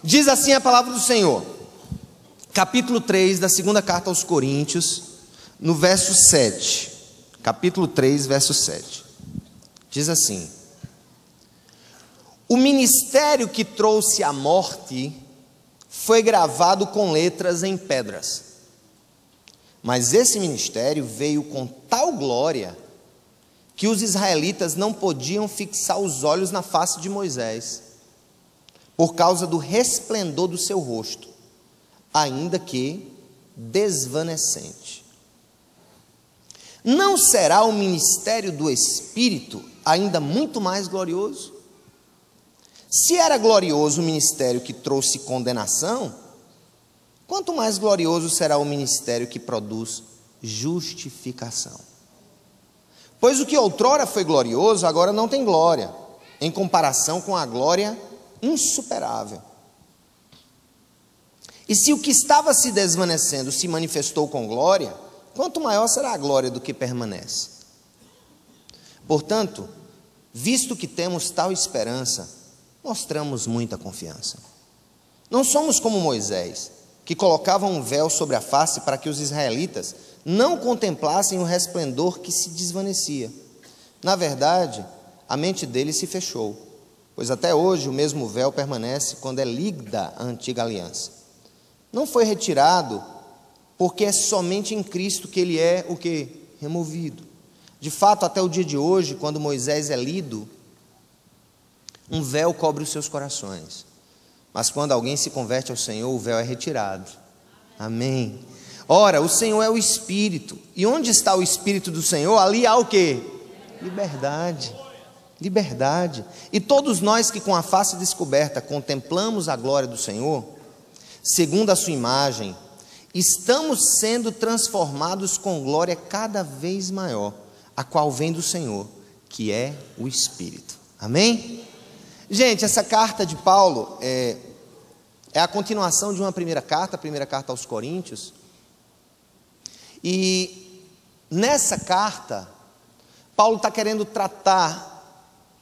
Diz assim a palavra do Senhor, capítulo 3 da segunda carta aos Coríntios, no verso 7. Capítulo 3, verso 7. Diz assim: o ministério que trouxe a morte foi gravado com letras em pedras. Mas esse ministério veio com tal glória que os israelitas não podiam fixar os olhos na face de Moisés, por causa do resplendor do seu rosto, ainda que desvanecente. Não será o ministério do Espírito ainda muito mais glorioso? Se era glorioso o ministério que trouxe condenação, quanto mais glorioso será o ministério que produz justificação. Pois o que outrora foi glorioso, agora não tem glória, em comparação com a glória insuperável. E se o que estava se desvanecendo se manifestou com glória, quanto maior será a glória do que permanece. Portanto, visto que temos tal esperança, mostramos muita confiança. Não somos como Moisés, que colocava um véu sobre a face para que os israelitas não contemplassem o resplendor que se desvanecia. Na verdade, a mente deles se fechou, pois até hoje o mesmo véu permanece quando é lida a antiga aliança. Não foi retirado, porque é somente em Cristo que ele é o que? Removido. De fato, até o dia de hoje, quando Moisés é lido, um véu cobre os seus corações. Mas quando alguém se converte ao Senhor, o véu é retirado. Amém. Ora, o Senhor é o Espírito. E onde está o Espírito do Senhor? Ali há o quê? Liberdade. Liberdade. E todos nós que com a face descoberta contemplamos a glória do Senhor, segundo a sua imagem, estamos sendo transformados com glória cada vez maior, a qual vem do Senhor, que é o Espírito. Amém? Gente, essa carta de Paulo é a continuação de uma primeira carta, a primeira carta aos Coríntios. E nessa carta, Paulo está querendo tratar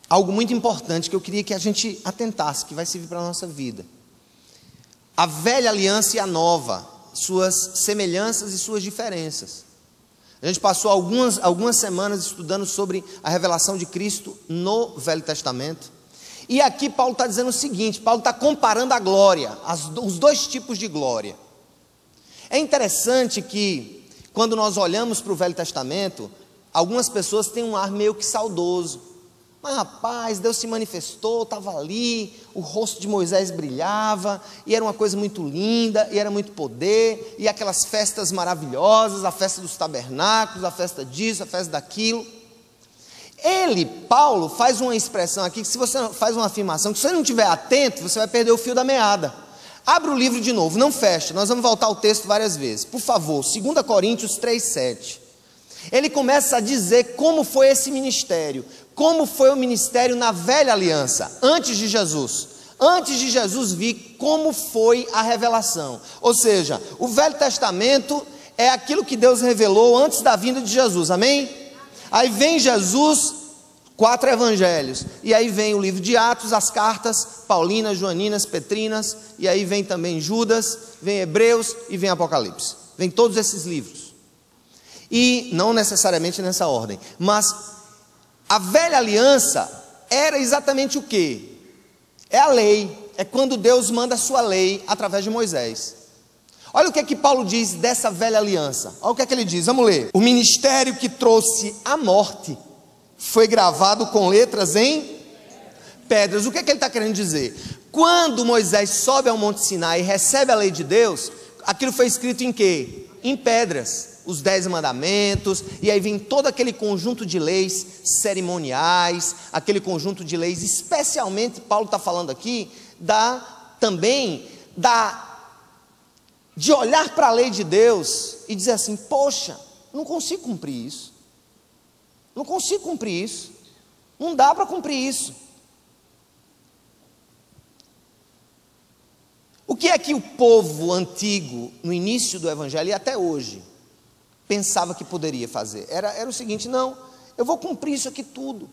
algo muito importante que eu queria que a gente atentasse, que vai servir para a nossa vida. A velha aliança e a nova, suas semelhanças e suas diferenças. A gente passou algumas semanas estudando sobre a revelação de Cristo no Velho Testamento. E aqui Paulo está dizendo o seguinte, Paulo está comparando a glória, os dois tipos de glória. É interessante que, quando nós olhamos para o Velho Testamento, algumas pessoas têm um ar meio que saudoso. Mas rapaz, Deus se manifestou, estava ali, o rosto de Moisés brilhava, e era uma coisa muito linda, e era muito poder, e aquelas festas maravilhosas, a festa dos tabernáculos, a festa disso, a festa daquilo. Paulo, faz uma expressão aqui, que se você faz uma afirmação, que se você não estiver atento, você vai perder o fio da meada. Abre o livro de novo, não fecha, nós vamos voltar ao texto várias vezes. Por favor, 2 Coríntios 3,7. Ele começa a dizer como foi esse ministério, como foi o ministério na velha aliança, antes de Jesus. Antes de Jesus vir, como foi a revelação. Ou seja, o Velho Testamento é aquilo que Deus revelou antes da vinda de Jesus, amém? Aí vem Jesus, 4 evangelhos, e aí vem o livro de Atos, as cartas paulinas, joaninas, petrinas, e aí vem também Judas, vem Hebreus e vem Apocalipse. Vem todos esses livros. E não necessariamente nessa ordem, mas a velha aliança era exatamente o quê? É a lei, é quando Deus manda a sua lei através de Moisés. Olha o que é que Paulo diz dessa velha aliança. Olha o que é que ele diz, vamos ler. O ministério que trouxe a morte foi gravado com letras em pedras. O que é que ele está querendo dizer? Quando Moisés sobe ao Monte Sinai e recebe a lei de Deus, aquilo foi escrito em quê? Em pedras. Os 10 mandamentos, e aí vem todo aquele conjunto de leis cerimoniais, aquele conjunto de leis, especialmente, Paulo está falando aqui, de olhar para a lei de Deus e dizer assim, poxa, não consigo cumprir isso, não consigo cumprir isso, não dá para cumprir isso. O que é que o povo antigo, no início do Evangelho e até hoje, pensava que poderia fazer? Era o seguinte, não, eu vou cumprir isso aqui tudo,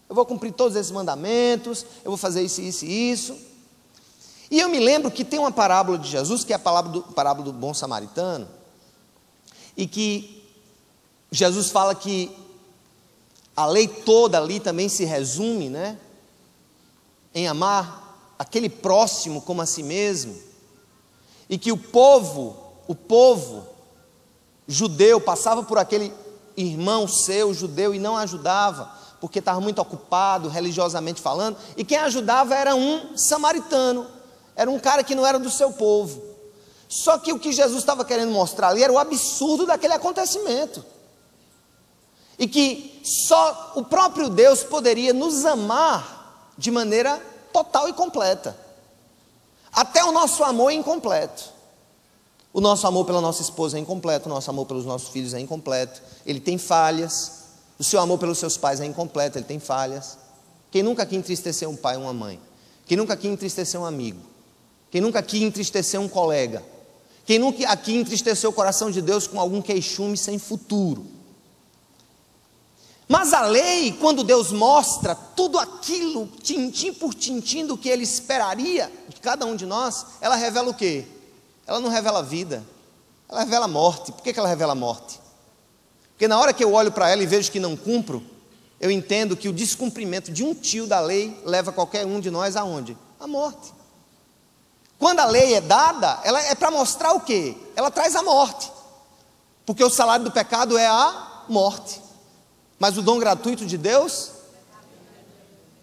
eu vou cumprir todos esses mandamentos, eu vou fazer isso, isso e isso. E eu me lembro que tem uma parábola de Jesus, que é a parábola do bom samaritano, e que Jesus fala que a lei toda ali também se resume, né, em amar aquele próximo como a si mesmo, e que o povo judeu passava por aquele irmão seu judeu e não ajudava, porque estava muito ocupado religiosamente falando, e quem ajudava era um samaritano, era um cara que não era do seu povo. Só que o que Jesus estava querendo mostrar ali era o absurdo daquele acontecimento, e que só o próprio Deus poderia nos amar de maneira total e completa. Até o nosso amor é incompleto. O nosso amor pela nossa esposa é incompleto, o nosso amor pelos nossos filhos é incompleto, ele tem falhas. O seu amor pelos seus pais é incompleto, ele tem falhas. Quem nunca aqui entristeceu um pai ou uma mãe? Quem nunca aqui entristeceu um amigo? Quem nunca aqui entristeceu um colega? Quem nunca aqui entristeceu o coração de Deus com algum queixume sem futuro? Mas a lei, quando Deus mostra tudo aquilo, tintim por tintim do que Ele esperaria de cada um de nós, ela revela o quê? Ela não revela vida, ela revela morte. Por que ela revela morte? Porque na hora que eu olho para ela e vejo que não cumpro, eu entendo que o descumprimento de um tio da lei leva qualquer um de nós aonde? À morte. Quando a lei é dada, ela é para mostrar o quê? Ela traz a morte, porque o salário do pecado é a morte. Mas o dom gratuito de Deus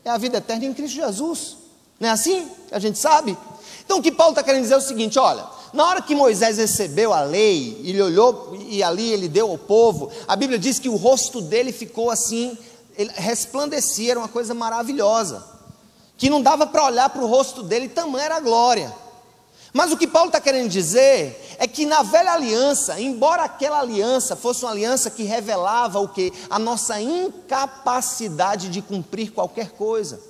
é a vida eterna em Cristo Jesus. Não é assim? A gente sabe. Então o que Paulo está querendo dizer é o seguinte: olha, na hora que Moisés recebeu a lei, ele olhou e ali ele deu ao povo, a Bíblia diz que o rosto dele ficou assim, ele resplandecia, era uma coisa maravilhosa, que não dava para olhar para o rosto dele, tamanha era a glória. Mas o que Paulo está querendo dizer é que na velha aliança, embora aquela aliança fosse uma aliança que revelava o quê? A nossa incapacidade de cumprir qualquer coisa.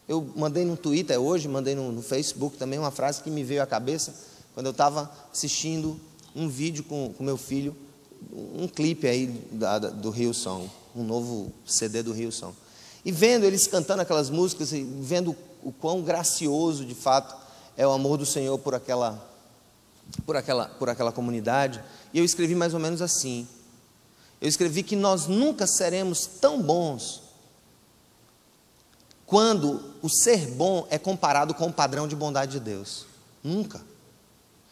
Eu mandei no Twitter hoje, mandei no Facebook também uma frase que me veio à cabeça, quando eu estava assistindo um vídeo com meu filho, um clipe aí do Hillsong, um novo CD do Hillsong. E vendo eles cantando aquelas músicas, e vendo o quão gracioso de fato é o amor do Senhor por aquela comunidade. E eu escrevi mais ou menos assim. Eu escrevi que nós nunca seremos tão bons quando o ser bom é comparado com o padrão de bondade de Deus. Nunca.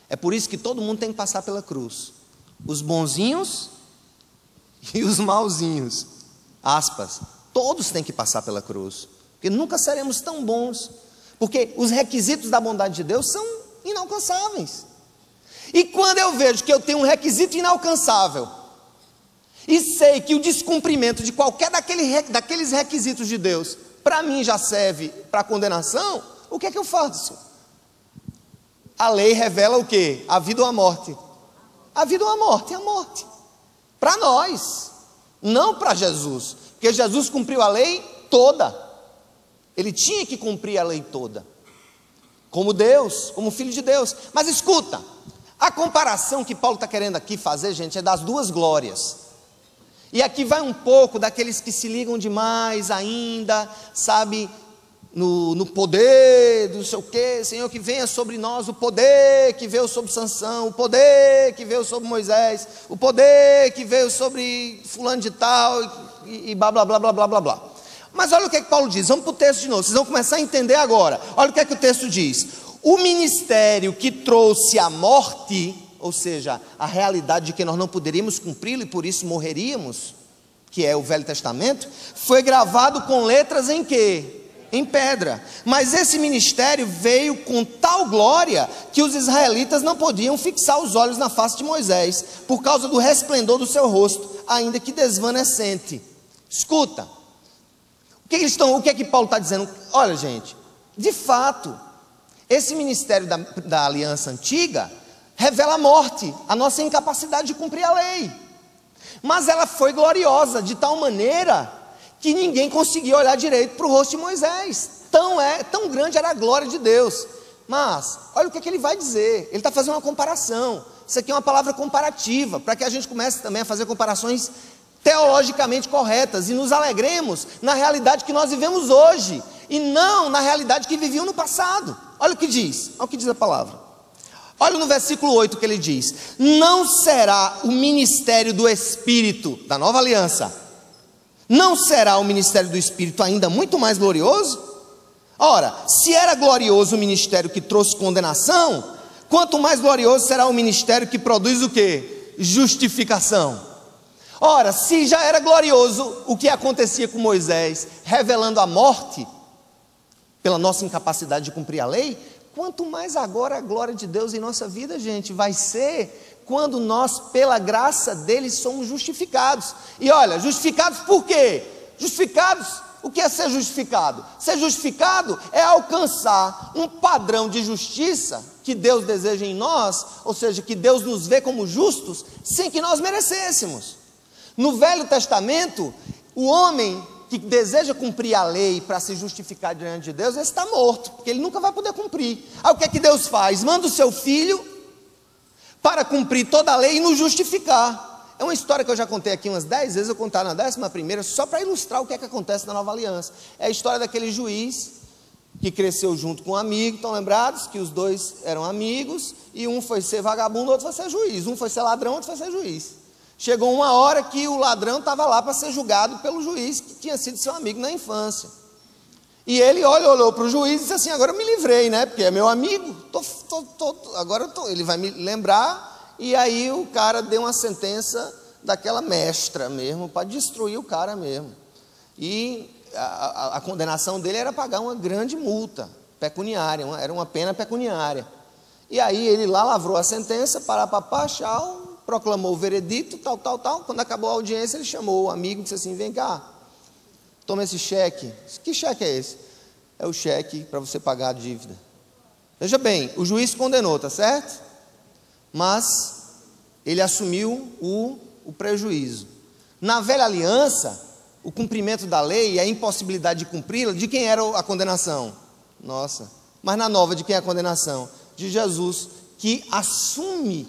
É por isso que todo mundo tem que passar pela cruz. Os bonzinhos e os mauzinhos. Aspas. Todos têm que passar pela cruz. Porque nunca seremos tão bons. Porque os requisitos da bondade de Deus são inalcançáveis. E quando eu vejo que eu tenho um requisito inalcançável, e sei que o descumprimento de qualquer daqueles requisitos de Deus, para mim já serve para condenação, o que é que eu faço? A lei revela o quê? A vida ou a morte? A vida ou a morte? A morte. Para nós, não para Jesus. Porque Jesus cumpriu a lei toda. Ele tinha que cumprir a lei toda, como Deus, como Filho de Deus. Mas escuta, a comparação que Paulo está querendo aqui fazer, gente, é das duas glórias. E aqui vai um pouco daqueles que se ligam demais ainda, sabe, no poder, do sei o quê, Senhor, que venha sobre nós o poder que veio sobre Sansão, o poder que veio sobre Moisés, o poder que veio sobre fulano de tal, e blá, blá, blá, blá, blá, blá, blá. Mas olha o que Paulo diz, vamos para o texto de novo, vocês vão começar a entender agora. Olha o que o texto diz: o ministério que trouxe a morte, ou seja, a realidade de que nós não poderíamos cumpri-lo e por isso morreríamos, que é o Velho Testamento, foi gravado com letras em quê? Em pedra. Mas esse ministério veio com tal glória que os israelitas não podiam fixar os olhos na face de Moisés, por causa do resplendor do seu rosto, ainda que desvanecente. Escuta, o que é que Paulo está dizendo? Olha, gente, de fato, esse ministério da aliança antiga revela a morte, a nossa incapacidade de cumprir a lei. Mas ela foi gloriosa de tal maneira que ninguém conseguia olhar direito para o rosto de Moisés. Tão grande era a glória de Deus. Mas, olha o que ele vai dizer. Ele está fazendo uma comparação. Isso aqui é uma palavra comparativa, para que a gente comece também a fazer comparações teologicamente corretas e nos alegremos na realidade que nós vivemos hoje. e não na realidade que viviam no passado. Olha o que diz a palavra. Olha no versículo 8 que ele diz: não será o ministério do Espírito, da nova aliança, não será o ministério do Espírito ainda muito mais glorioso? Ora, se era glorioso o ministério que trouxe condenação, quanto mais glorioso será o ministério que produz o quê? Justificação. Ora, se já era glorioso o que acontecia com Moisés, revelando a morte, pela nossa incapacidade de cumprir a lei, quanto mais agora a glória de Deus em nossa vida, gente, vai ser quando nós, pela graça dele, somos justificados. E olha, justificados por quê? Justificados, o que é ser justificado? Ser justificado é alcançar um padrão de justiça que Deus deseja em nós, ou seja, que Deus nos vê como justos, sem que nós merecêssemos. No Velho Testamento, o homem que deseja cumprir a lei para se justificar diante de Deus, esse está morto, porque ele nunca vai poder cumprir. Aí o que é que Deus faz? Manda o seu filho para cumprir toda a lei e nos justificar. É uma história que eu já contei aqui umas 10 vezes, eu contar na 11ª, só para ilustrar o que é que acontece na nova aliança. É a história daquele juiz que cresceu junto com um amigo, estão lembrados? Que os dois eram amigos, e um foi ser vagabundo, o outro foi ser juiz. Um foi ser ladrão, o outro foi ser juiz. Chegou uma hora que o ladrão estava lá para ser julgado pelo juiz, que tinha sido seu amigo na infância. E ele olhou para o juiz e disse assim: agora eu me livrei, né? Porque é meu amigo, agora ele vai me lembrar. E aí o cara deu uma sentença daquela mestra mesmo, para destruir o cara mesmo. E a condenação dele era pagar uma grande multa pecuniária, era uma pena pecuniária. E aí ele lá lavrou a sentença, parapapá, tchau, proclamou o veredito, tal. Quando acabou a audiência, ele chamou o amigo e disse assim: vem cá, toma esse cheque. Que cheque é esse? É o cheque para você pagar a dívida. Veja bem, o juiz condenou, tá certo? Mas ele assumiu o prejuízo. Na velha aliança, o cumprimento da lei e a impossibilidade de cumpri-la, de quem era a condenação? Nossa. Mas na nova, de quem é a condenação? De Jesus, que assume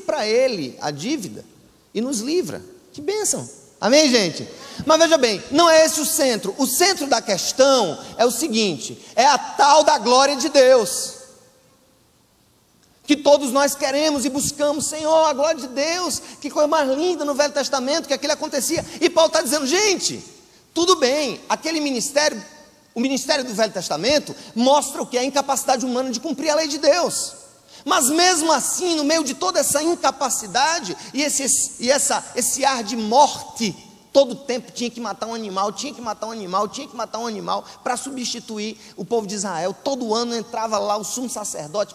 para ele a dívida e nos livra. Que bênção, amém, gente? Mas veja bem, não é esse o centro da questão é o seguinte: é a tal da glória de Deus, que todos nós queremos e buscamos. Senhor, a glória de Deus, que coisa mais linda no Velho Testamento, que aquilo acontecia. E Paulo está dizendo: gente, tudo bem, aquele ministério, o ministério do Velho Testamento, mostra o que é a incapacidade humana de cumprir a lei de Deus. Mas mesmo assim, no meio de toda essa incapacidade e esse ar de morte, todo tempo tinha que matar um animal para substituir o povo de Israel. Todo ano entrava lá o sumo sacerdote,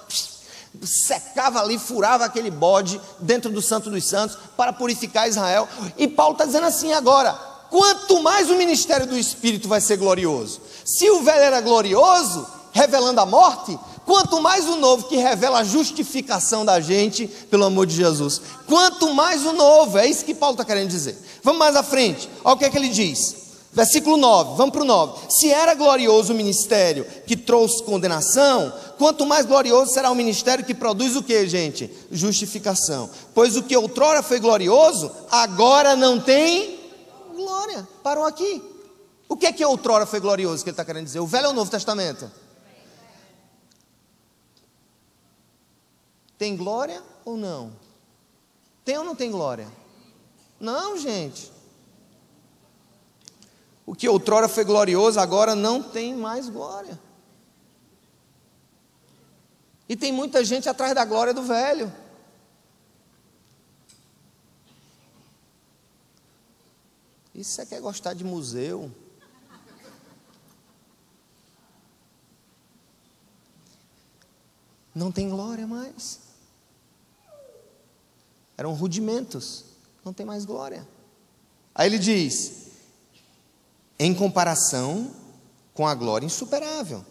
secava ali, furava aquele bode dentro do Santo dos Santos para purificar Israel. E Paulo está dizendo assim agora: quanto mais o ministério do Espírito vai ser glorioso. Se o velho era glorioso, revelando a morte, quanto mais o novo, que revela a justificação da gente pelo amor de Jesus. Quanto mais o novo, é isso que Paulo está querendo dizer. Vamos mais à frente, olha o que é que ele diz. Versículo 9, vamos para o 9. Se era glorioso o ministério que trouxe condenação, quanto mais glorioso será o ministério que produz o que, gente? Justificação. Pois o que outrora foi glorioso, agora não tem glória. Parou aqui. O que é que outrora foi glorioso, que ele está querendo dizer? O Velho ou o Novo Testamento? Tem glória ou não? Tem ou não tem glória? Não, gente. O que outrora foi glorioso, agora não tem mais glória. E tem muita gente atrás da glória do velho. Isso você quer gostar de museu? Não tem glória mais. Eram rudimentos, não tem mais glória. Aí ele diz: em comparação com a glória insuperável.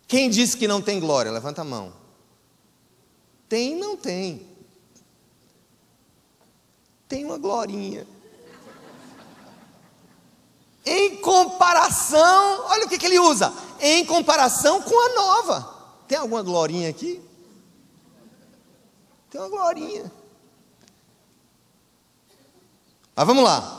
Quem disse que não tem glória? Levanta a mão. Tem, não tem. Tem uma glorinha. Em comparação, olha o que ele usa. Em comparação com a nova. Tem alguma glorinha aqui? Tem uma glorinha. Mas vamos lá.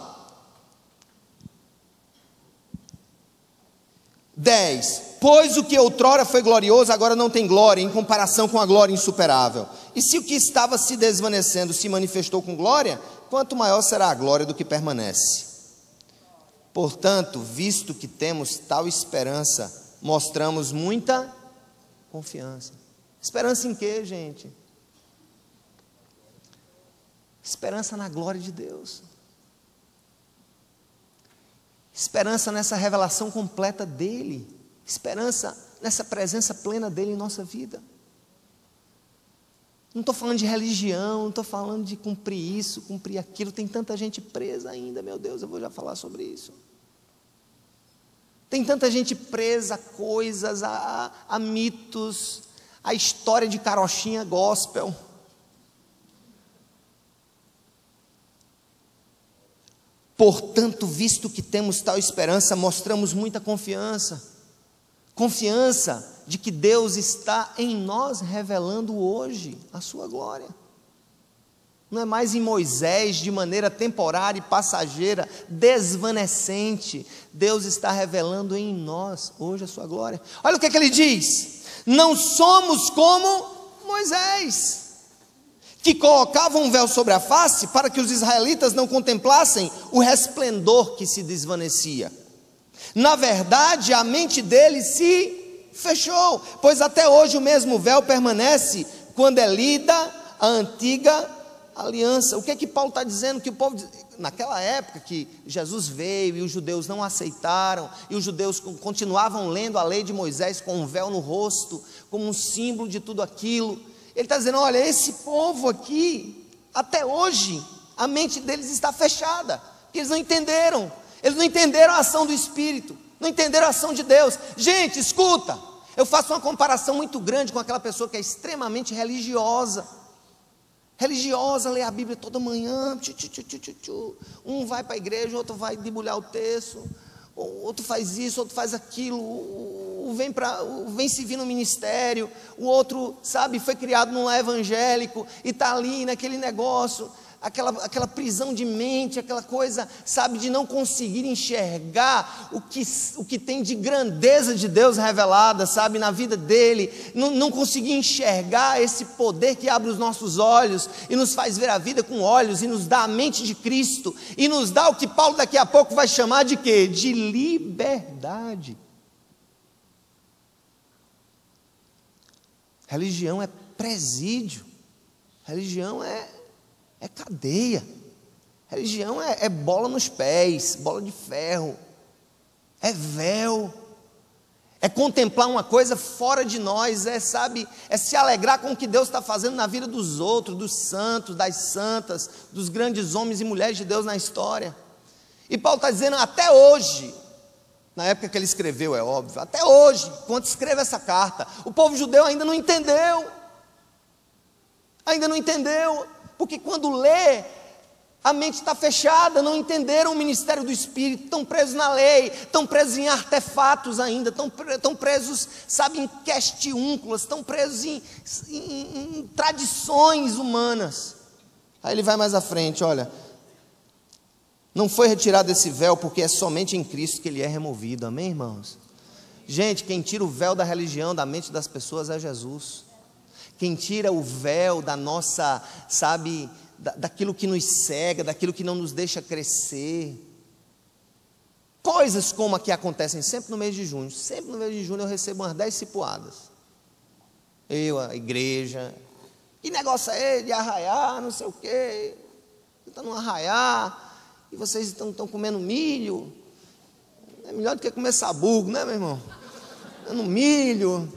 10. Pois o que outrora foi glorioso, agora não tem glória, em comparação com a glória insuperável. E se o que estava se desvanecendo se manifestou com glória, quanto maior será a glória do que permanece. Portanto, visto que temos tal esperança, mostramos muita confiança. Esperança em quê, gente? Esperança na glória de Deus. Esperança nessa revelação completa dEle. Esperança nessa presença plena dEle em nossa vida. Não estou falando de religião, não estou falando de cumprir isso, cumprir aquilo. Tem tanta gente presa ainda, meu Deus, eu vou já falar sobre isso. Tem tanta gente presa a coisas, a mitos, a história de carochinha gospel. Portanto, visto que temos tal esperança, mostramos muita confiança. Confiança de que Deus está em nós revelando hoje a sua glória. Não é mais em Moisés, de maneira temporária e passageira, desvanecente. Deus está revelando em nós hoje a sua glória. Olha o que ele diz: não somos como Moisés, que colocava um véu sobre a face para que os israelitas não contemplassem o resplendor que se desvanecia. Na verdade, a mente deles se fechou, pois até hoje o mesmo véu permanece quando é lida a antiga aliança. O que é que Paulo está dizendo? Que o povo, naquela época que Jesus veio e os judeus não aceitaram, e os judeus continuavam lendo a lei de Moisés com um véu no rosto, como um símbolo de tudo aquilo. Ele está dizendo, olha, esse povo aqui, até hoje, a mente deles está fechada, porque eles não entenderam a ação do Espírito, não entenderam a ação de Deus. Gente, escuta, eu faço uma comparação muito grande com aquela pessoa que é extremamente religiosa, lê a Bíblia toda manhã, um vai para a igreja, outro vai debulhar o texto, outro faz isso, outro faz aquilo, vem servir no ministério, o outro, sabe, foi criado num lar evangélico, e está ali naquele negócio, aquela prisão de mente, aquela coisa, sabe, de não conseguir enxergar o que tem de grandeza de Deus revelada, sabe, na vida dele, não conseguir enxergar esse poder que abre os nossos olhos, e nos faz ver a vida com olhos, e nos dá a mente de Cristo, e nos dá o que Paulo daqui a pouco vai chamar de quê? De liberdade. Religião é presídio, religião é cadeia, religião é bola nos pés, bola de ferro, é véu, é contemplar uma coisa fora de nós, sabe, é se alegrar com o que Deus está fazendo na vida dos outros, dos santos, das santas, dos grandes homens e mulheres de Deus na história. E Paulo está dizendo, até hoje, na época que ele escreveu, é óbvio, até hoje, quando escreve essa carta, o povo judeu ainda não entendeu, porque quando lê, a mente está fechada, não entenderam o ministério do Espírito, estão presos na lei, estão presos em artefatos ainda, estão presos, sabe, em questiúnculas, estão presos em tradições humanas. Aí ele vai mais à frente, olha, não foi retirado esse véu, porque é somente em Cristo que ele é removido, amém, irmãos? Gente, quem tira o véu da religião da mente das pessoas é Jesus. Quem tira o véu da nossa, sabe, daquilo que nos cega, daquilo que não nos deixa crescer. Coisas como a que acontecem sempre no mês de junho. Sempre no mês de junho eu recebo umas 10 cipuadas. Eu, a igreja. Que negócio é esse de arraiar, não sei o quê. Está no arraiar, e vocês estão comendo milho. É melhor do que comer sabugo, né, meu irmão? No milho.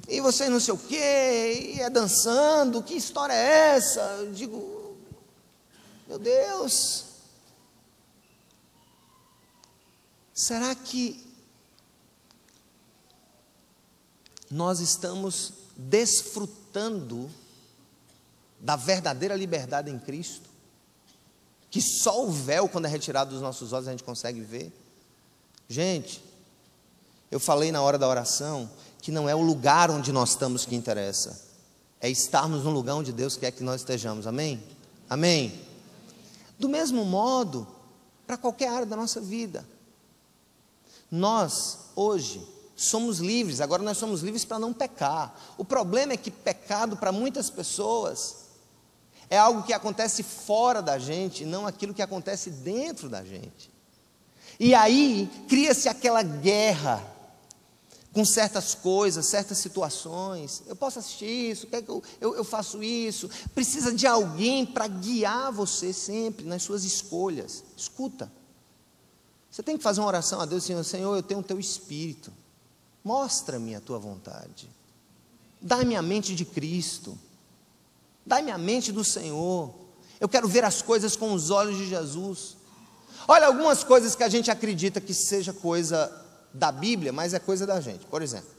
E vocês não sei o quê, e é dançando, que história é essa? Eu digo, meu Deus, será que nós estamos desfrutando da verdadeira liberdade em Cristo? Que só o véu, quando é retirado dos nossos olhos, a gente consegue ver? Gente, eu falei na hora da oração, que não é o lugar onde nós estamos que interessa, é estarmos no lugar onde Deus quer que nós estejamos, amém? Amém? Do mesmo modo, para qualquer área da nossa vida, nós, hoje, somos livres, agora nós somos livres para não pecar. O problema é que pecado para muitas pessoas é algo que acontece fora da gente, não aquilo que acontece dentro da gente. E aí cria-se aquela guerra com certas coisas, certas situações. Eu posso assistir isso, quer que eu faço isso. Precisa de alguém para guiar você sempre nas suas escolhas. Escuta, você tem que fazer uma oração a Deus, Senhor, eu tenho o teu Espírito, mostra-me a tua vontade, dá-me a mente de Cristo, dá-me a mente do Senhor, eu quero ver as coisas com os olhos de Jesus. Olha, algumas coisas que a gente acredita que seja coisa da Bíblia, mas é coisa da gente. Por exemplo,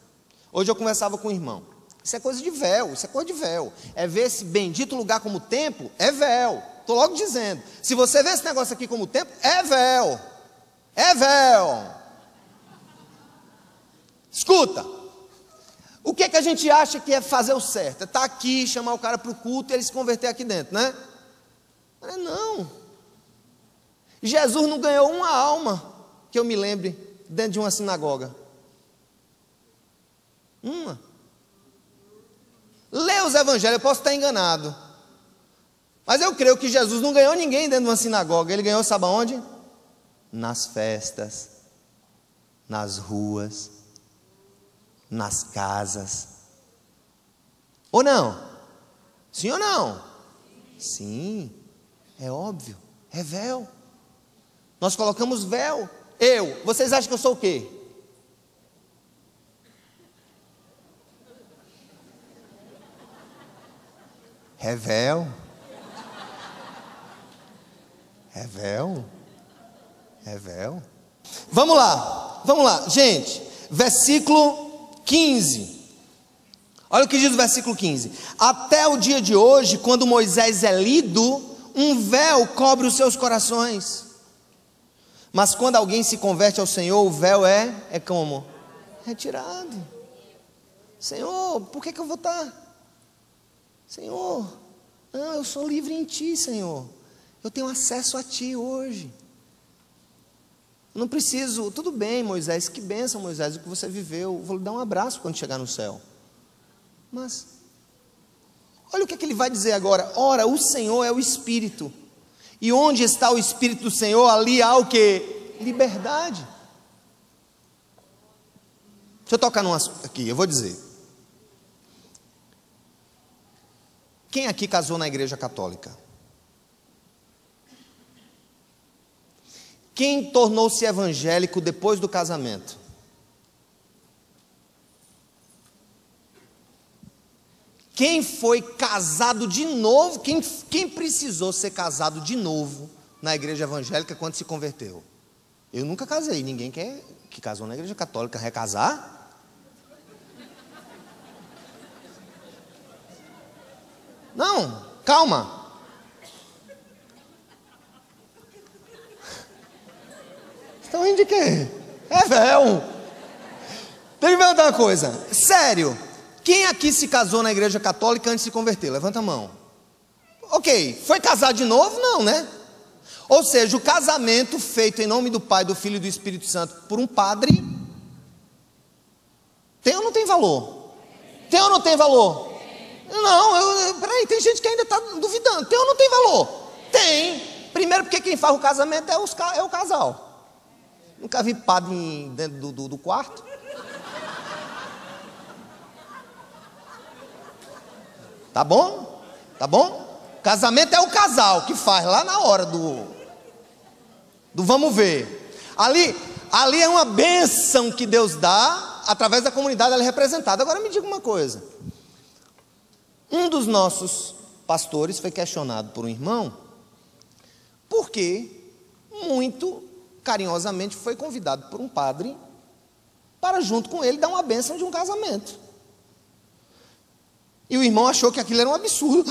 hoje eu conversava com um irmão, isso é coisa de véu, isso é coisa de véu, é ver esse bendito lugar como templo, é véu, estou logo dizendo, se você vê esse negócio aqui como templo, é véu, é véu. Escuta, o que é que a gente acha que é fazer o certo? É estar aqui, chamar o cara para o culto e ele se converter aqui dentro, né? Não, Jesus não ganhou uma alma, que eu me lembre, dentro de uma sinagoga. Uma. Lê os evangelhos, eu posso estar enganado, mas eu creio que Jesus não ganhou ninguém dentro de uma sinagoga. Ele ganhou, sabe aonde? Nas festas, nas ruas, nas casas. Ou não? Sim ou não? Sim, é óbvio, é véu. Nós colocamos véu. Vocês acham que eu sou o quê? É véu. É véu. É véu. Vamos lá, gente. Versículo 15. Olha o que diz o versículo 15. Até o dia de hoje, quando Moisés é lido, um véu cobre os seus corações. Mas quando alguém se converte ao Senhor, o véu é como? Retirado. Senhor, por que eu vou estar? Senhor, não, eu sou livre em Ti, Senhor. Eu tenho acesso a Ti hoje. Eu não preciso, tudo bem, Moisés, que bênção, Moisés, o que você viveu. Vou lhe dar um abraço quando chegar no céu. Mas, olha o que ele vai dizer agora. Ora, o Senhor é o Espírito. E onde está o Espírito do Senhor, ali há o que? Liberdade. Deixa eu tocar num assunto aqui, eu vou dizer. Quem aqui casou na igreja católica? Quem tornou-se evangélico depois do casamento? Quem foi casado de novo? Quem precisou ser casado de novo na igreja evangélica quando se converteu? Eu nunca casei. Ninguém que casou na igreja católica recasar? Não, calma. Estão rindo de quê? É véu. Deixa eu perguntar uma coisa. Sério. Quem aqui se casou na igreja católica antes de se converter? Levanta a mão. Ok, foi casar de novo? Não, né? Ou seja, o casamento feito em nome do Pai, do Filho e do Espírito Santo por um padre, tem ou não tem valor? Tem ou não tem valor? Não, peraí, tem gente que ainda está duvidando. Tem ou não tem valor? Tem. Primeiro porque quem faz o casamento é o casal. Nunca vi padre dentro do quarto. Tá bom? Tá bom? Casamento é o casal que faz lá na hora do vamos ver. Ali é uma bênção que Deus dá, através da comunidade ela é representada. Agora me diga uma coisa. Um dos nossos pastores foi questionado por um irmão, porque muito carinhosamente foi convidado por um padre para junto com ele dar uma bênção de um casamento. E o irmão achou que aquilo era um absurdo.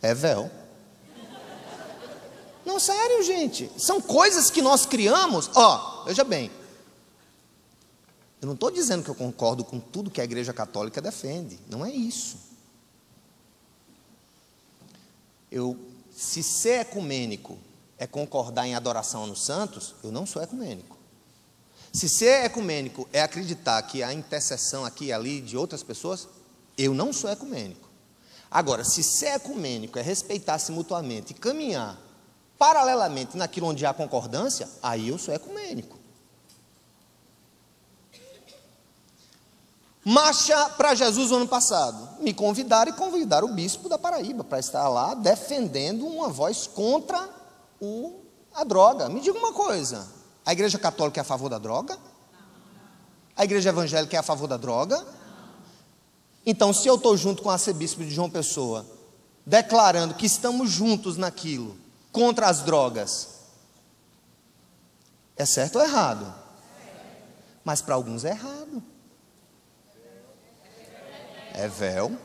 É véu. Não, sério, gente. São coisas que nós criamos. Veja bem. Eu não estou dizendo que eu concordo com tudo que a igreja católica defende. Não é isso. Se ser ecumênico é concordar em adoração nos santos, eu não sou ecumênico. Se ser ecumênico é acreditar que há intercessão aqui e ali de outras pessoas, eu não sou ecumênico. Agora, se ser ecumênico é respeitar-se mutuamente e caminhar paralelamente naquilo onde há concordância, aí eu sou ecumênico. Marcha para Jesus no ano passado. Me convidaram e convidaram o bispo da Paraíba para estar lá defendendo uma voz contra a droga. Me diga uma coisa, a igreja católica é a favor da droga? A igreja evangélica é a favor da droga? Então, se eu estou junto com o arcebispo de João Pessoa, declarando que estamos juntos naquilo, contra as drogas, é certo ou errado? Mas para alguns é errado. É véu.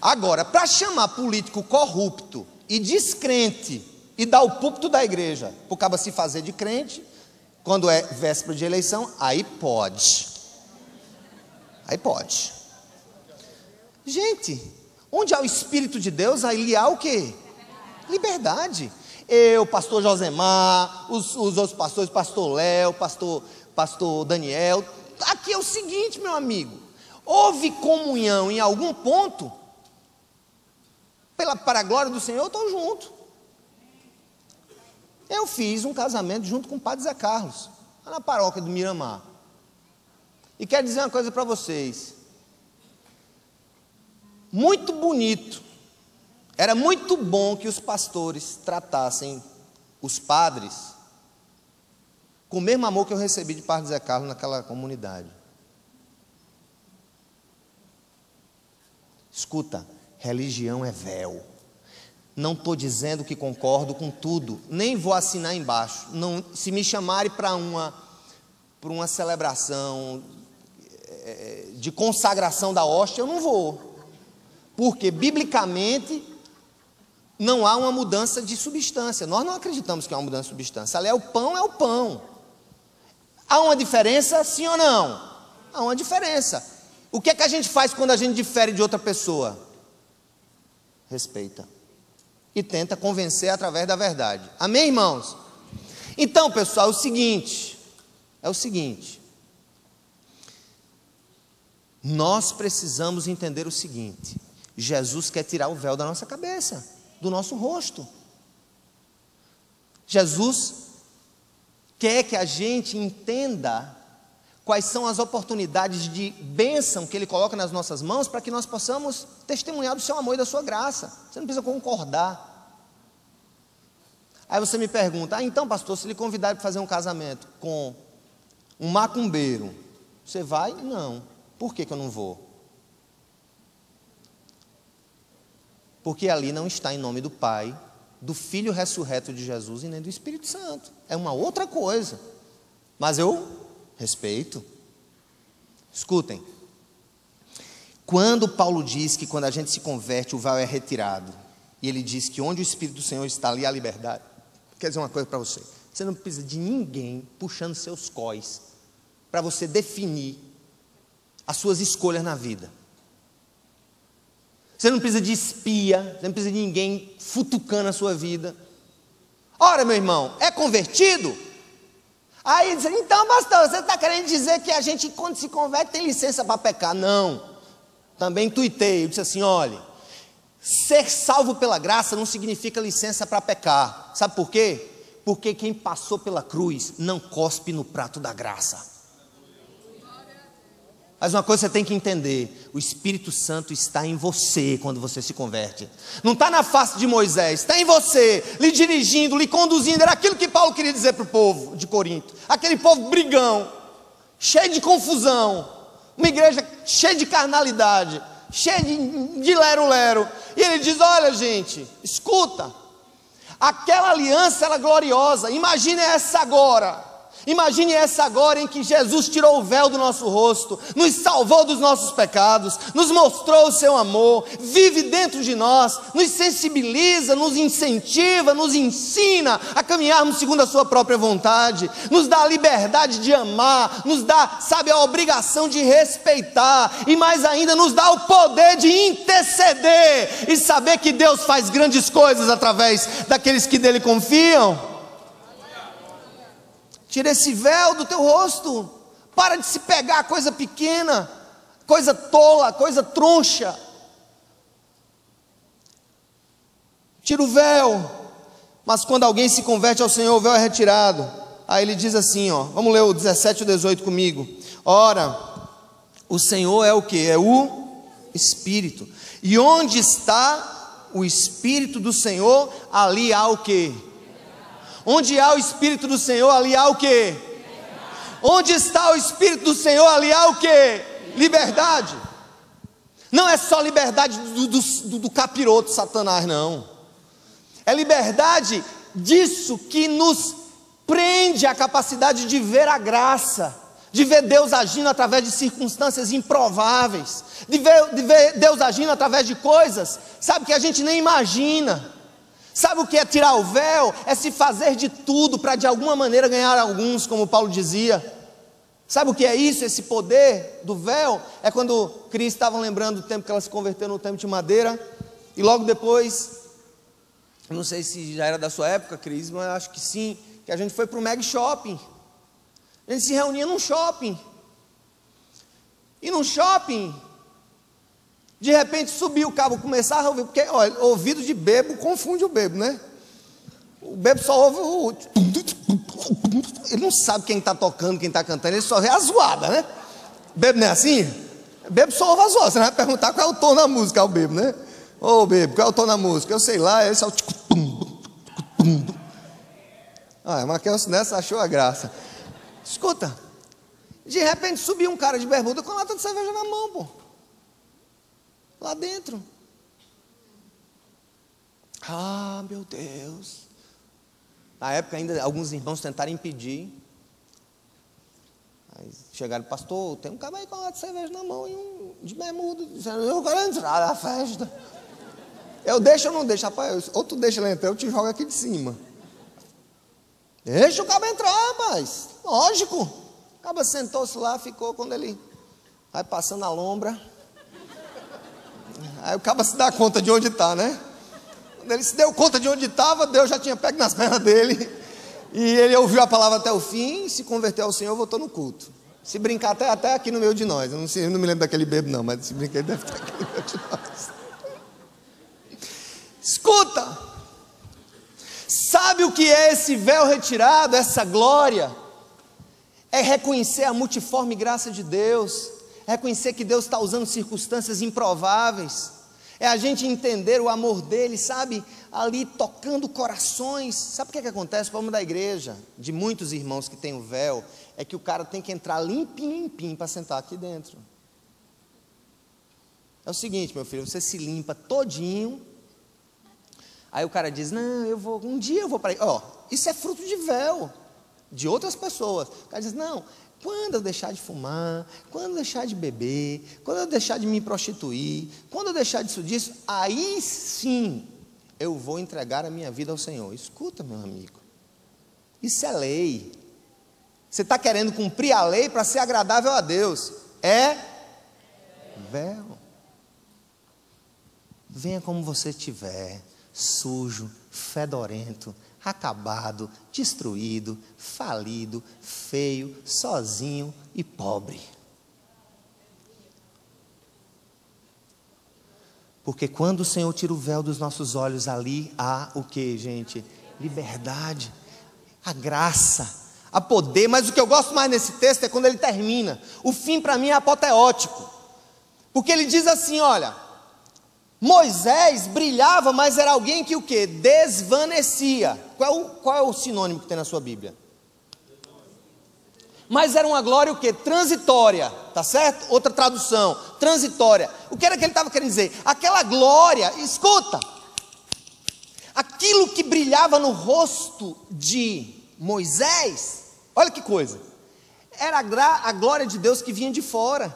Agora, para chamar político corrupto e descrente e dar o púlpito da igreja para o cabo se fazer de crente, quando é véspera de eleição, aí pode. Aí pode. Gente, onde há o Espírito de Deus, aí há o quê? Liberdade. Eu, pastor Josemar, os outros pastores, pastor Léo, pastor Daniel. Aqui é o seguinte, meu amigo. Houve comunhão em algum ponto, para a glória do Senhor, eu estou junto. Eu fiz um casamento junto com o padre Zé Carlos, lá na paróquia do Miramar. E quero dizer uma coisa para vocês. Muito bonito. Era muito bom que os pastores tratassem os padres com o mesmo amor que eu recebi de padre Zé Carlos naquela comunidade. Escuta, religião é véu. Não estou dizendo que concordo com tudo, nem vou assinar embaixo. Não, se me chamarem para uma celebração de consagração da hóstia, eu não vou. Porque, biblicamente, não há uma mudança de substância. Nós não acreditamos que há uma mudança de substância. Ali é o pão. Há uma diferença, sim ou não? Há uma diferença. O que é que a gente faz quando a gente difere de outra pessoa? Respeita. E tenta convencer através da verdade. Amém, irmãos? Então, pessoal, é o seguinte. Nós precisamos entender o seguinte. Jesus quer tirar o véu da nossa cabeça, do nosso rosto. Jesus quer que a gente entenda quais são as oportunidades de bênção que Ele coloca nas nossas mãos para que nós possamos testemunhar do seu amor e da sua graça. Você não precisa concordar. Aí você me pergunta, então pastor, se lhe convidar para fazer um casamento com um macumbeiro, você vai? Não. Por que eu não vou? Porque ali não está em nome do Pai, do Filho ressurreto de Jesus e nem do Espírito Santo. É uma outra coisa. Mas eu respeito. Escutem. Quando Paulo diz que quando a gente se converte, o véu é retirado, e ele diz que onde o Espírito do Senhor está, ali há liberdade. Quer dizer uma coisa para você. Você não precisa de ninguém puxando seus cós para você definir as suas escolhas na vida. Você não precisa de espia, você não precisa de ninguém futucando a sua vida. Ora, meu irmão, é convertido? Aí diz, então pastor, você está querendo dizer que a gente quando se converte tem licença para pecar? Não, também tuitei, eu disse assim, olha, ser salvo pela graça não significa licença para pecar, sabe por quê? Porque quem passou pela cruz não cospe no prato da graça. Mas uma coisa você tem que entender, o Espírito Santo está em você quando você se converte. Não está na face de Moisés, está em você, lhe dirigindo, lhe conduzindo. Era aquilo que Paulo queria dizer para o povo de Corinto. Aquele povo brigão, cheio de confusão, uma igreja cheia de carnalidade, cheia de lero-lero. E ele diz, olha gente, escuta, aquela aliança era gloriosa, imagine essa agora. Imagine essa agora em que Jesus tirou o véu do nosso rosto, nos salvou dos nossos pecados, nos mostrou o seu amor, vive dentro de nós, nos sensibiliza, nos incentiva, nos ensina a caminharmos segundo a sua própria vontade, nos dá a liberdade de amar, nos dá, sabe, a obrigação de respeitar, e mais ainda nos dá o poder de interceder e saber que Deus faz grandes coisas através daqueles que nele confiam. Tira esse véu do teu rosto. Para de se pegar a coisa pequena, coisa tola, coisa troncha. Tira o véu. Mas quando alguém se converte ao Senhor, o véu é retirado. Aí ele diz assim, ó, vamos ler o 17 e o 18 comigo. Ora, o Senhor é o que? É o Espírito. E onde está o Espírito do Senhor, ali há o que? Onde há o Espírito do Senhor, ali há o quê? Onde está o Espírito do Senhor, ali há o quê? Liberdade. Não é só liberdade do capiroto Satanás, não. É liberdade disso que nos prende a capacidade de ver a graça, de ver Deus agindo através de circunstâncias improváveis, de ver Deus agindo através de coisas, sabe, que a gente nem imagina. Sabe o que é tirar o véu? É se fazer de tudo para de alguma maneira ganhar alguns, como Paulo dizia. Sabe o que é isso? Esse poder do véu? É quando Cris estava lembrando do tempo que ela se converteu no templo de madeira, e logo depois, não sei se já era da sua época, Cris, mas acho que sim, que a gente foi para o Meg Shopping. A gente se reunia num shopping. E num shopping, de repente subiu o cabo, começava a ouvir, porque olha, ouvido de bebo confunde o bebo, né? O bebo só ouve o... Ele não sabe quem está tocando, quem está cantando, ele só vê a zoada, né? Bebo não é assim? Bebo só ouve a zoada, você não vai perguntar qual é o tom da música ao bebo, né? Ô bebo, qual é o tom da música? Eu sei lá, esse é o... Ah, mas quem nessa achou a graça. Escuta, de repente subiu um cara de bermuda com lata de cerveja na mão, pô. Lá dentro. Ah, meu Deus. Na época ainda alguns irmãos tentaram impedir. Aí chegaram, pastor, tem um cara aí com uma lata de cerveja na mão e um de bermuda, dizendo, eu quero entrar na festa. Eu deixo ou não deixo? Rapaz, ou tu deixa ele entrar, eu te jogo aqui de cima. Deixa o cabo entrar, rapaz. Lógico. O cabo sentou-se lá, ficou, quando ele vai passando a lombra. Aí o cabo se dá conta de onde está, né? Quando ele se deu conta de onde estava, Deus já tinha pego nas pernas dele. E ele ouviu a palavra até o fim, se converteu ao Senhor, voltou no culto. Se brincar até aqui no meio de nós. Eu não me lembro daquele bebo não, mas se brincar ele deve estar aqui no meio de nós. Escuta! Sabe o que é esse véu retirado, essa glória? É reconhecer a multiforme graça de Deus, é reconhecer que Deus está usando circunstâncias improváveis, é a gente entender o amor dele, sabe, ali tocando corações. Sabe o que acontece? O problema da igreja, de muitos irmãos que tem o véu, é que o cara tem que entrar limpinho para sentar aqui dentro. É o seguinte, meu filho, você se limpa todinho. Aí o cara diz, não, um dia eu vou para aí. Ó, isso é fruto de véu, de outras pessoas. O cara diz, não, quando eu deixar de fumar, quando eu deixar de beber, quando eu deixar de me prostituir, quando eu deixar disso, aí sim eu vou entregar a minha vida ao Senhor. Escuta, meu amigo, isso é lei. Você está querendo cumprir a lei para ser agradável a Deus. É véu. Venha como você estiver. Sujo, fedorento, acabado, destruído, falido, feio, sozinho e pobre. Porque quando o Senhor tira o véu dos nossos olhos, ali há o que, gente? Liberdade, a graça, a poder. Mas o que eu gosto mais nesse texto é quando ele termina. O fim para mim é apoteótico. Porque ele diz assim, olha... Moisés brilhava, mas era alguém que o quê? Desvanecia. Qual é o sinônimo que tem na sua Bíblia? Mas era uma glória o quê? Transitória, tá certo? Outra tradução, transitória. O que era que ele estava querendo dizer? Aquela glória, escuta, aquilo que brilhava no rosto de Moisés, Olha que coisa, era a glória de Deus que vinha de fora,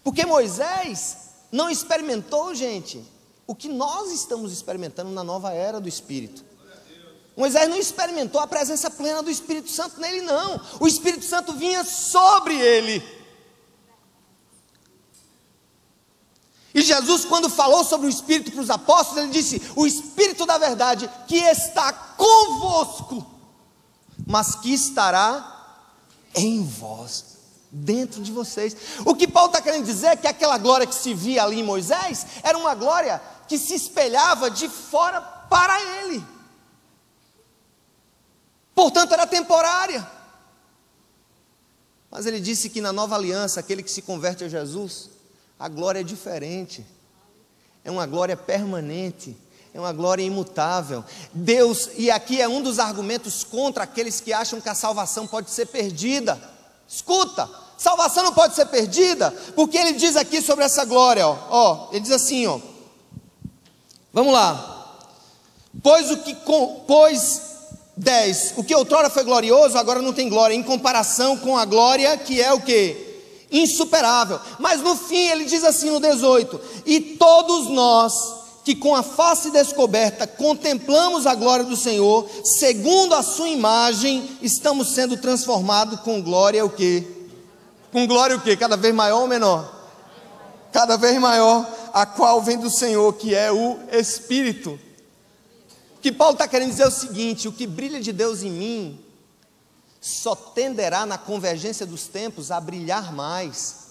porque Moisés não experimentou, gente, o que nós estamos experimentando na nova era do Espírito. Moisés não experimentou a presença plena do Espírito Santo nele, não. O Espírito Santo vinha sobre ele. E Jesus, quando falou sobre o Espírito para os apóstolos, ele disse: o Espírito da verdade que está convosco, mas que estará em vós, dentro de vocês. O que Paulo está querendo dizer é que aquela glória que se via ali em Moisés, era uma glória que se espelhava de fora para ele. Portanto, era temporária. Mas ele disse que na nova aliança, aquele que se converte a Jesus, a glória é diferente, é uma glória permanente, é uma glória imutável. Deus, e aqui é um dos argumentos contra aqueles que acham que a salvação pode ser perdida. Escuta, salvação não pode ser perdida, porque ele diz aqui sobre essa glória, ele diz assim, vamos lá, pois 10, o que outrora foi glorioso, agora não tem glória, em comparação com a glória que é o que? Insuperável. Mas no fim ele diz assim no 18, e todos nós que com a face descoberta contemplamos a glória do Senhor, segundo a sua imagem, estamos sendo transformados com glória o quê? Com glória o quê? Cada vez maior ou menor? Cada vez maior, a qual vem do Senhor, que é o Espírito. O que Paulo está querendo dizer é o seguinte: o que brilha de Deus em mim, só tenderá na convergência dos tempos a brilhar mais.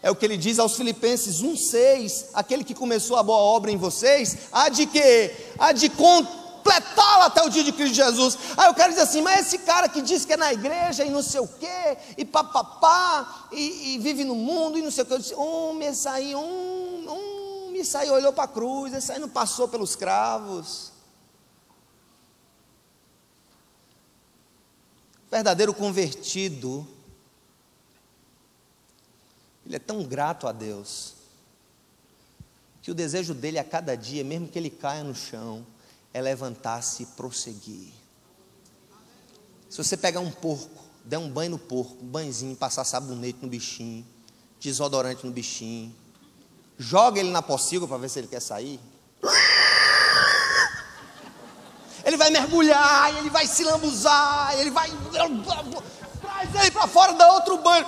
É o que ele diz aos Filipenses 1,6, aquele que começou a boa obra em vocês, há de quê? Há de completá-la até o dia de Cristo Jesus. Aí eu quero dizer assim, mas esse cara que diz que é na igreja e não sei o quê, e papapá, e vive no mundo e não sei o quê, eu disse, esse aí olhou para a cruz, esse aí não passou pelos cravos. Verdadeiro convertido, ele é tão grato a Deus, que o desejo dele a cada dia, mesmo que ele caia no chão, é levantar-se e prosseguir. Se você pegar um porco, der um banho no porco, um banhozinho, passar sabonete no bichinho, desodorante no bichinho, joga ele na pocilga para ver se ele quer sair, ele vai mergulhar, ele vai se lambuzar, ele vai, traz ele para fora, dá outro banho,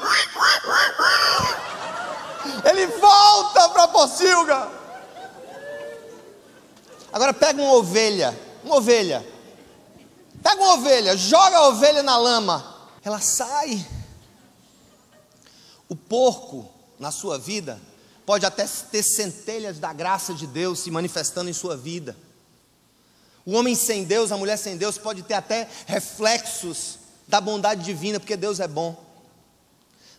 ele volta para a pocilga. Agora pega uma ovelha, pega uma ovelha, joga a ovelha na lama, ela sai. O porco na sua vida pode até ter centelhas da graça de Deus se manifestando em sua vida. O homem sem Deus, a mulher sem Deus pode ter até reflexos da bondade divina, porque Deus é bom.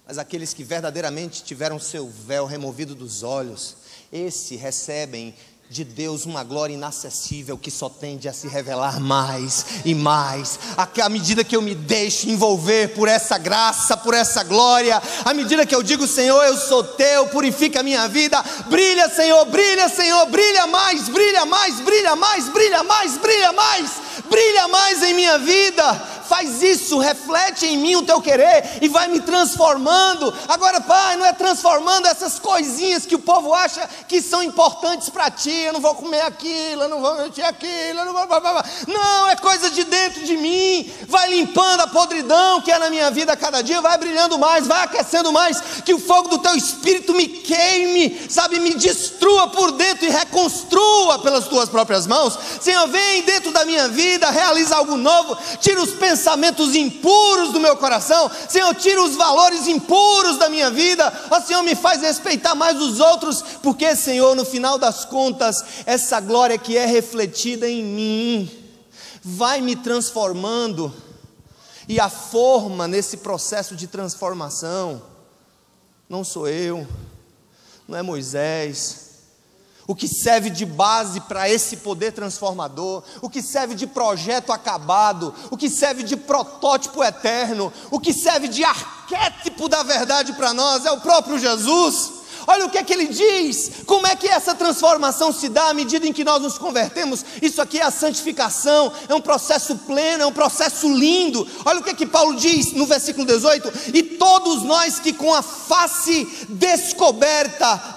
Mas aqueles que verdadeiramente tiveram seu véu removido dos olhos, esses recebem de Deus uma glória inacessível que só tende a se revelar mais e mais, à medida que eu me deixo envolver por essa graça, por essa glória, à medida que eu digo, Senhor, eu sou teu, purifica a minha vida, brilha Senhor, brilha Senhor, brilha mais, brilha mais, brilha mais, brilha mais, brilha mais, brilha mais em minha vida. Faz isso, reflete em mim o teu querer e vai me transformando. Agora, Pai, não é transformando essas coisinhas que o povo acha que são importantes para ti. Eu não vou comer aquilo, eu não vou mexer aquilo, eu não vou... Não, é coisa de dentro de mim. Vai limpando a podridão que é na minha vida a cada dia, vai brilhando mais, vai aquecendo mais, que o fogo do teu Espírito me queime, sabe, me destrua por dentro e reconstrua pelas tuas próprias mãos. Senhor, vem dentro da minha vida, realiza algo novo, tira os pensamentos impuros do meu coração, Senhor, tira os valores impuros da minha vida, ó Senhor, me faz respeitar mais os outros, porque Senhor, no final das contas, essa glória que é refletida em mim, vai me transformando, e a forma nesse processo de transformação, não sou eu, não é Moisés. O que serve de base para esse poder transformador, o que serve de projeto acabado, o que serve de protótipo eterno, o que serve de arquétipo da verdade para nós é o próprio Jesus. Olha o que é que ele diz. Como é que essa transformação se dá à medida em que nós nos convertemos? Isso aqui é a santificação, é um processo pleno, é um processo lindo. Olha o que é que Paulo diz no versículo 18: e todos nós que com a face descoberta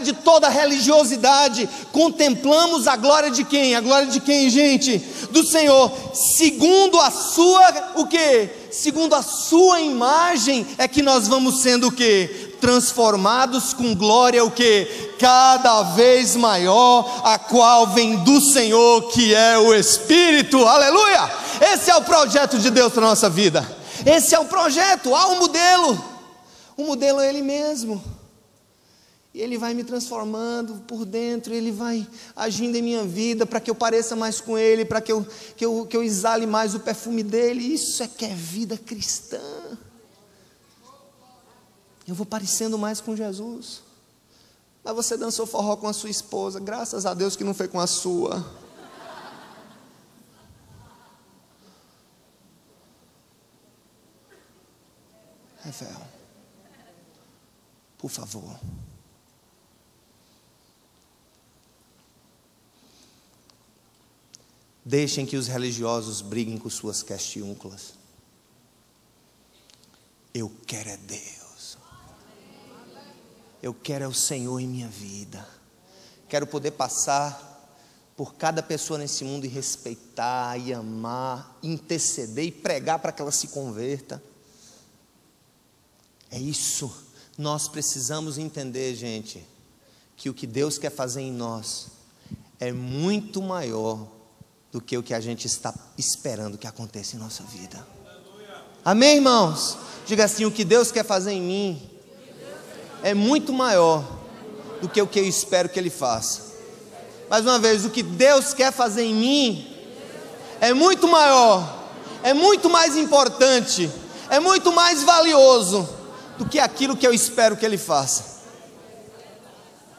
de toda a religiosidade, contemplamos a glória de quem? A glória de quem, gente? Do Senhor, segundo a sua, o quê? Segundo a sua imagem, é que nós vamos sendo o quê? Transformados com glória, o quê? Cada vez maior, a qual vem do Senhor, que é o Espírito. Aleluia! Esse é o projeto de Deus para a nossa vida. Esse é o projeto. Há um modelo. O modelo é Ele mesmo. E Ele vai me transformando por dentro, Ele vai agindo em minha vida, para que eu pareça mais com Ele, para que eu exale mais o perfume dEle. Isso é que é vida cristã. Eu vou parecendo mais com Jesus. Mas você dançou forró com a sua esposa, graças a Deus que não foi com a sua. Rafael, por favor. Deixem que os religiosos briguem com suas questiúnculas. Eu quero é Deus. Eu quero é o Senhor em minha vida. Quero poder passar por cada pessoa nesse mundo e respeitar, e amar, interceder e pregar para que ela se converta. É isso. Nós precisamos entender, gente, que o que Deus quer fazer em nós é muito maior do que o que a gente está esperando que aconteça em nossa vida. Amém, irmãos? Diga assim: o que Deus quer fazer em mim é muito maior do que o que eu espero que Ele faça. Mais uma vez, o que Deus quer fazer em mim é muito maior, é muito mais importante, é muito mais valioso do que aquilo que eu espero que Ele faça.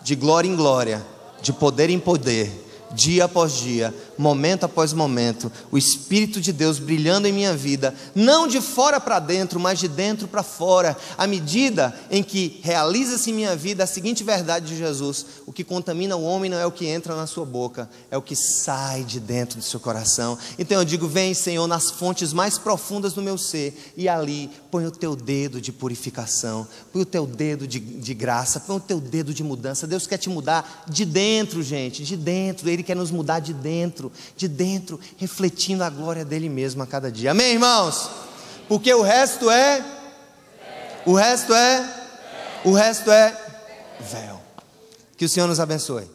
De glória em glória, de poder em poder, dia após dia, momento após momento, o Espírito de Deus brilhando em minha vida, não de fora para dentro, mas de dentro para fora, à medida em que realiza-se em minha vida a seguinte verdade de Jesus: o que contamina o homem não é o que entra na sua boca, é o que sai de dentro do seu coração. Então eu digo: vem, Senhor, nas fontes mais profundas do meu ser, e ali põe o teu dedo de purificação, põe o teu dedo de graça, põe o teu dedo de mudança. Deus quer te mudar de dentro, gente, de dentro. Ele quer nos mudar de dentro, refletindo a glória dele mesmo a cada dia. Amém, irmãos? Porque o resto é véu. Que o Senhor nos abençoe.